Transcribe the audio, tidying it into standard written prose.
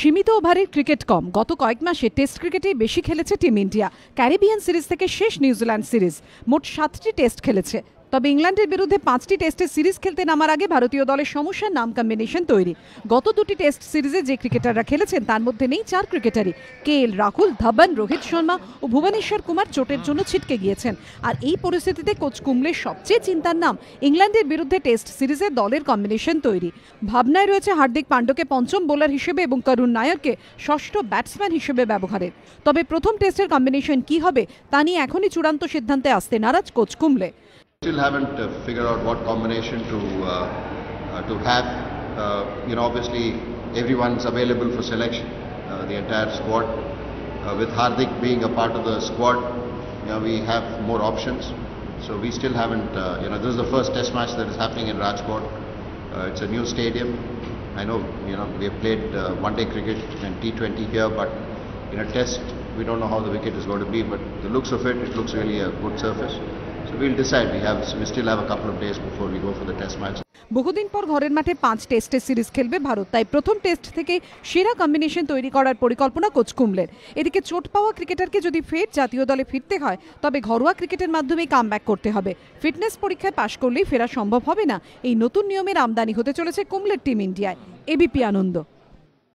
সীমিত ওভারের ক্রিকেট কম, গত কয়েক মাসে টেস্ট ক্রিকেটেই বেশি খেলেছে টিম ইন্ডিয়া। ক্যারিবিয়ান সিরিজ থেকে শেষ নিউজিল্যান্ড সিরিজ মোট 7টি টেস্ট খেলেছে। তবে ইংল্যান্ডের বিরুদ্ধে 5টি টেস্টের সিরিজ খেলতে নামার আগে ভারতীয় দলের সমস্যার নাম কম্বিনেশন তৈরি। গত দুটি টেস্ট সিরিজে যে ক্রিকেটাররা খেলেছেন তার মধ্যে নেই 4 ক্রিকেটারই। KL রাহুল, ধবন, রোহিত শর্মা ও ভুবনেশ্বর কুমার চোটের জন্য ছিটকে গিয়েছেন। আর এই পরিস্থিতিতে কোচ কুম্বলের সবচেয়ে চিন্তার নাম ইংল্যান্ডের বিরুদ্ধে টেস্ট সিরিজে দলের কম্বিনেশন তৈরি। ভাবনায় রয়েছে হার্দিক পান্ড্যাকে পঞ্চম বোলার হিসেবে এবং করুণ নায়ারকে ষষ্ঠ ব্যাটসম্যান হিসেবে ব্যবহারের। তবে প্রথম টেস্টের কম্বিনেশন কি হবে তা নিয়ে এখনই চূড়ান্ত সিদ্ধান্তে আসতে নারাজ coach Kumble. Still haven't figured out what combination to have. Obviously everyone's available for selection, the entire squad. With Hardik being a part of the squad, we have more options. So we still haven't. This is the first Test match that is happening in Rajkot. It's a new stadium. I know we have played one-day cricket and T20 here, but in a Test we don't know how the wicket is going to be. But the looks of it looks really a good surface. So we'll decide. We still have a couple of days before we go for the test match. বহুদিন পর ঘরের মাঠে 5 টেস্টের series খেলবে ভারত, তাই প্রথম test থেকে সেরা কম্বিনেশন তৈরি করার পরিকল্পনা কোচ কুম্বলের। এদিকে চোট পাওয়া ক্রিকেটারকে যদি ফের জাতীয় দলে ফিরতে হয় তবে ঘরোয়া ক্রিকেটের মাধ্যমেই কামব্যাক করতে হবে। ফিটনেস পরীক্ষায় পাশ করলেই ফেরা সম্ভব হবে না। এই নতুন নিয়মের আমদানি হতে চলেছে কুম্বলের টিম ইন্ডিয়ায়। ABP আনন্দ।